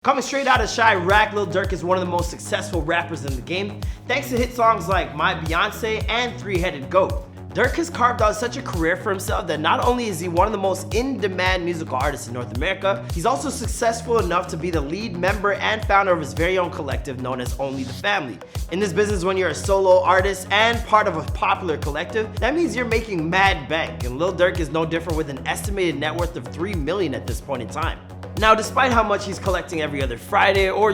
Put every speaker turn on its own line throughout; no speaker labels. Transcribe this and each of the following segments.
Coming straight out of Chi-raq, Lil Durk is one of the most successful rappers in the game, thanks to hit songs like My Beyoncé and Three-Headed Goat. Durk has carved out such a career for himself that not only is he one of the most in-demand musical artists in North America, he's also successful enough to be the lead member and founder of his very own collective known as Only the Family. In this business, when you're a solo artist and part of a popular collective, that means you're making mad bank, and Lil Durk is no different with an estimated net worth of $3 million at this point in time. Now, despite how much he's collecting every other Friday, or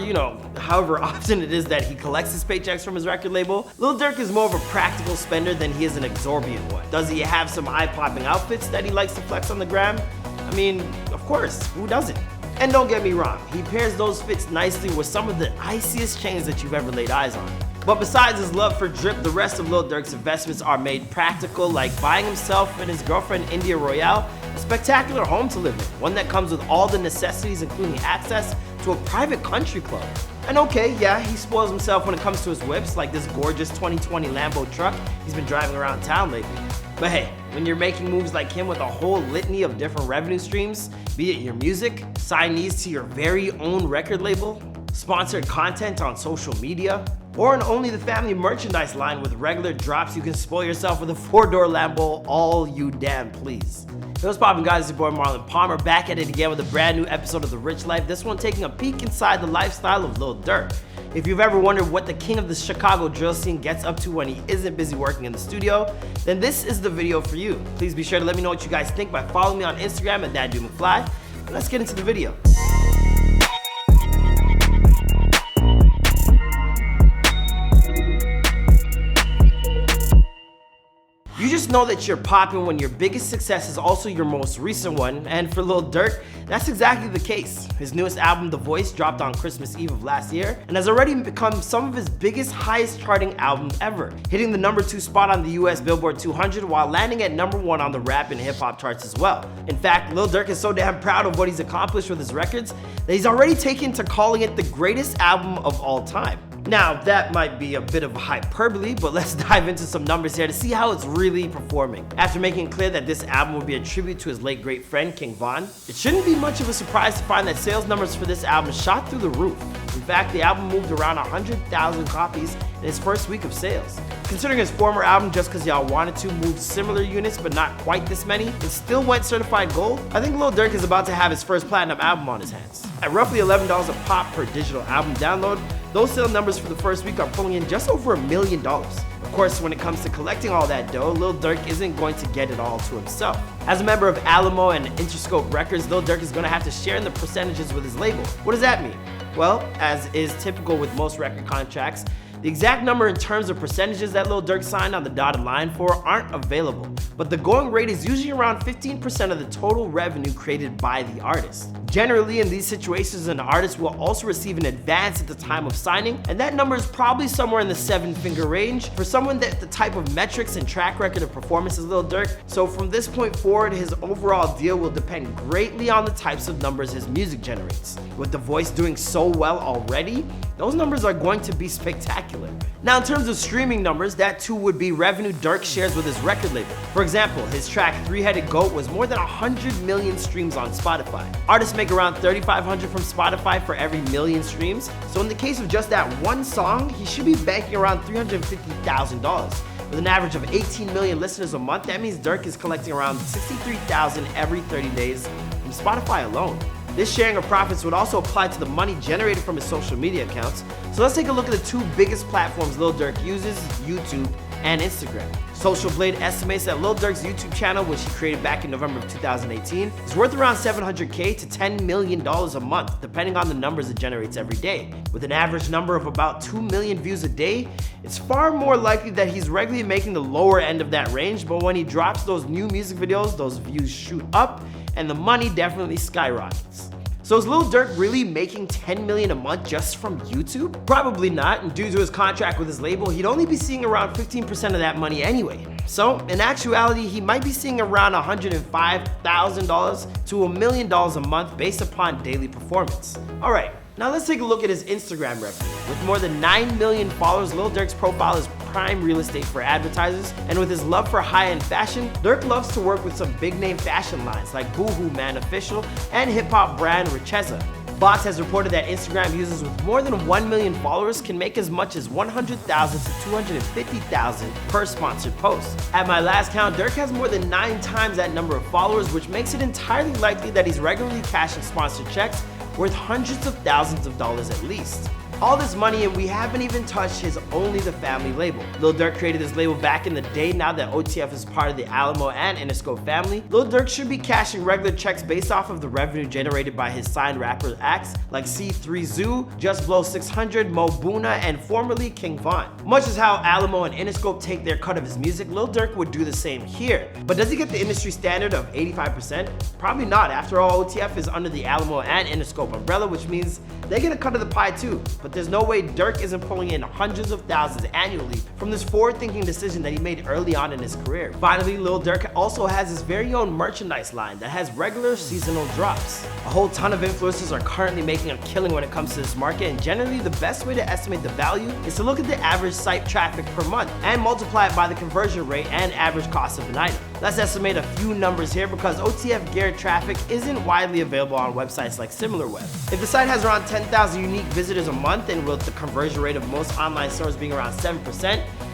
however often it is that he collects his paychecks from his record label, Lil Durk is more of a practical spender than he is an exorbitant one. Does he have some eye-popping outfits that he likes to flex on the gram? I mean, of course, who doesn't? And don't get me wrong, he pairs those fits nicely with some of the iciest chains that you've ever laid eyes on. But besides his love for drip, the rest of Lil Durk's investments are made practical, like buying himself and his girlfriend India Royale a spectacular home to live in, one that comes with all the necessities including access to a private country club. And okay, yeah, he spoils himself when it comes to his whips, like this gorgeous 2020 Lambo truck he's been driving around town lately. But hey, when you're making moves like him with a whole litany of different revenue streams, be it your music, signees to your very own record label, sponsored content on social media, or an Only the Family merchandise line with regular drops, you can spoil yourself with a 4-door Lambo all you damn please. Hey, what's poppin' guys, it's your boy Marlon Palmer back at it again with a brand new episode of The Rich Life, this one taking a peek inside the lifestyle of Lil Durk. If you've ever wondered what the king of the Chicago drill scene gets up to when he isn't busy working in the studio, then this is the video for you. Please be sure to let me know what you guys think by following me on Instagram at ThatDudeMcFly. Let's get into the video. You just know that you're popping when your biggest success is also your most recent one, and for Lil Durk, that's exactly the case. His newest album, The Voice, dropped on Christmas Eve of last year and has already become some of his biggest, highest charting albums ever, hitting the #2 spot on the US Billboard 200 while landing at #1 on the rap and hip hop charts as well. In fact, Lil Durk is so damn proud of what he's accomplished with his records that he's already taken to calling it the greatest album of all time. Now, that might be a bit of hyperbole, but let's dive into some numbers here to see how it's really performing. After making it clear that this album would be a tribute to his late great friend, King Von, it shouldn't be much of a surprise to find that sales numbers for this album shot through the roof. In fact, the album moved around 100,000 copies in its first week of sales. Considering his former album, Just Cause Y'all Wanted To, moved similar units but not quite this many, and still went certified gold, I think Lil Durk is about to have his first platinum album on his hands. At roughly $11 a pop per digital album download, those sale numbers for the first week are pulling in just over $1 million. Of course, when it comes to collecting all that dough, Lil Durk isn't going to get it all to himself. As a member of Alamo and Interscope Records, Lil Durk is going to have to share in the percentages with his label. What does that mean? Well, as is typical with most record contracts, the exact number in terms of percentages that Lil Durk signed on the dotted line for aren't available, but the going rate is usually around 15% of the total revenue created by the artist. Generally, in these situations, an artist will also receive an advance at the time of signing, and that number is probably somewhere in the 7-figure range for someone that the type of metrics and track record of performance is Lil Durk. So from this point forward, his overall deal will depend greatly on the types of numbers his music generates. With The Voice doing so well already, those numbers are going to be spectacular. Now, in terms of streaming numbers, that too would be revenue Durk shares with his record label. For example, his track Three-Headed Goat was more than 100 million streams on Spotify. Artists make around $3,500 from Spotify for every million streams, so in the case of just that one song, he should be banking around $350,000. With an average of 18 million listeners a month, that means Durk is collecting around $63,000 every 30 days from Spotify alone. This sharing of profits would also apply to the money generated from his social media accounts. So let's take a look at the two biggest platforms Lil Durk uses, YouTube and Instagram. Social Blade estimates that Lil Durk's YouTube channel, which he created back in November of 2018, is worth around $700K to $10 million a month, depending on the numbers it generates every day. With an average number of about 2 million views a day, it's far more likely that he's regularly making the lower end of that range, but when he drops those new music videos, those views shoot up and the money definitely skyrockets. So is Lil Durk really making $10 million a month just from YouTube? Probably not, and due to his contract with his label, he'd only be seeing around 15% of that money anyway. So in actuality, he might be seeing around $105,000 to $1 million a month based upon daily performance. All right, now let's take a look at his Instagram revenue. With more than 9 million followers, Lil Durk's profile is prime real estate for advertisers, and with his love for high-end fashion, Durk loves to work with some big-name fashion lines like Boohoo Man Official and hip-hop brand Richeza. Box has reported that Instagram users with more than 1 million followers can make as much as $100,000 to $250,000 per sponsored post. At my last count, Durk has more than 9 times that number of followers, which makes it entirely likely that he's regularly cashing sponsored checks worth hundreds of thousands of dollars at least. All this money, and we haven't even touched his Only the Family label. Lil Durk created this label back in the day. Now that OTF is part of the Alamo and Interscope family, Lil Durk should be cashing regular checks based off of the revenue generated by his signed rapper acts like C3 Zoo, Just Blow 600, Mo Buna, and formerly King Von. Much as how Alamo and Interscope take their cut of his music, Lil Durk would do the same here. But does he get the industry standard of 85%? Probably not. After all, OTF is under the Alamo and Interscope umbrella, which means they get a cut of the pie too. But there's no way Durk isn't pulling in hundreds of thousands annually from this forward-thinking decision that he made early on in his career. Finally, Lil Durk also has his very own merchandise line that has regular seasonal drops. A whole ton of influencers are currently making a killing when it comes to this market, and generally the best way to estimate the value is to look at the average site traffic per month and multiply it by the conversion rate and average cost of an item. Let's estimate a few numbers here because OTF geared traffic isn't widely available on websites like SimilarWeb. If the site has around 10,000 unique visitors a month, and with the conversion rate of most online stores being around 7%,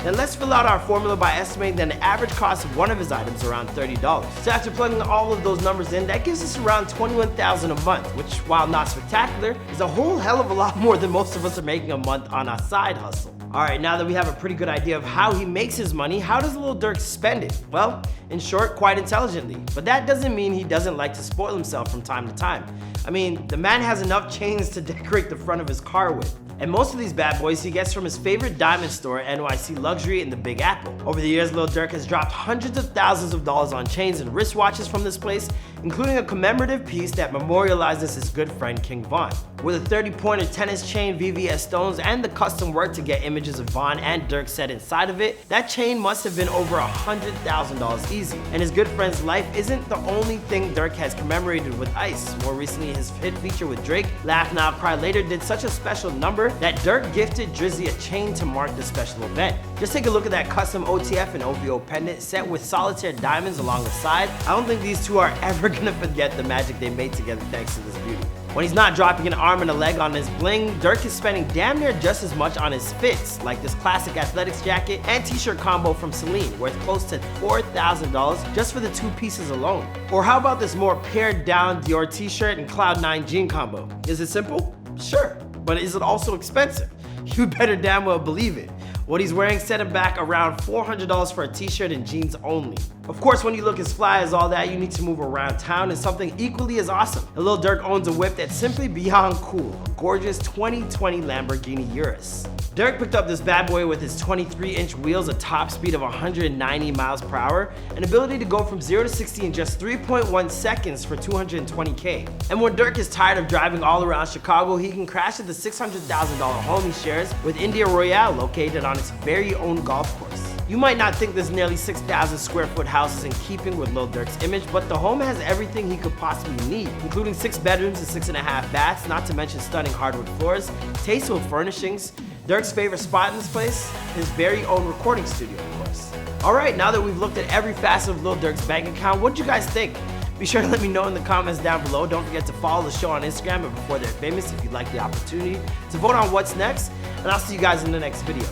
then let's fill out our formula by estimating that the average cost of one of his items is around $30. So after plugging all of those numbers in, that gives us around $21,000 a month, which, while not spectacular, is a whole hell of a lot more than most of us are making a month on our side hustle. Alright, now that we have a pretty good idea of how he makes his money, how does Lil Durk spend it? Well, in short, quite intelligently. But that doesn't mean he doesn't like to spoil himself from time to time. I mean, the man has enough chains to decorate the front of his car with. And most of these bad boys he gets from his favorite diamond store, NYC Luxury in the Big Apple. Over the years, Lil Durk has dropped hundreds of thousands of dollars on chains and wristwatches from this place, including a commemorative piece that memorializes his good friend King Von. With a 30-pointer tennis chain, VVS stones, and the custom work to get images of Von and Durk set inside of it, that chain must have been over $100,000 easy. And his good friend's life isn't the only thing Durk has commemorated with Ice. More recently, his hit feature with Drake, Laugh Now Cry Later, did such a special number that Durk gifted Drizzy a chain to mark the special event. Just take a look at that custom OTF and OVO pendant set with solitaire diamonds along the side. I don't think these two are ever gonna forget the magic they made together thanks to this beauty. When he's not dropping an arm and a leg on his bling, Durk is spending damn near just as much on his fits, like this classic athletics jacket and t-shirt combo from Celine, worth close to $4,000 just for the 2 pieces alone. Or how about this more pared down Dior t-shirt and Cloud9 jean combo? Is it simple? Sure, but is it also expensive? You better damn well believe it. What he's wearing set him back around $400 for a t-shirt and jeans only. Of course, when you look as fly as all that, you need to move around town in something equally as awesome. And Lil Durk owns a whip that's simply beyond cool, a gorgeous 2020 Lamborghini Urus. Durk picked up this bad boy with his 23-inch wheels, a top speed of 190 miles per hour, and ability to go from 0 to 60 in just 3.1 seconds for $220K. And when Durk is tired of driving all around Chicago, he can crash at the $600,000 home he shares with India Royale, located on its very own golf course. You might not think this nearly 6,000 square foot house is in keeping with Lil Durk's image, but the home has everything he could possibly need, including 6 bedrooms and 6.5 baths, not to mention stunning hardwood floors, tasteful furnishings, Durk's favorite spot in this place, his very own recording studio, of course. Alright, now that we've looked at every facet of Lil Durk's bank account, what do you guys think? Be sure to let me know in the comments down below. Don't forget to follow the show on Instagram and Before They're Famous if you'd like the opportunity to vote on what's next, and I'll see you guys in the next video.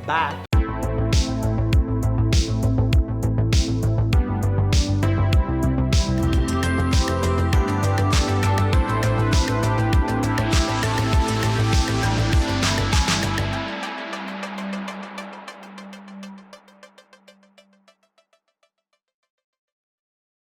Bye.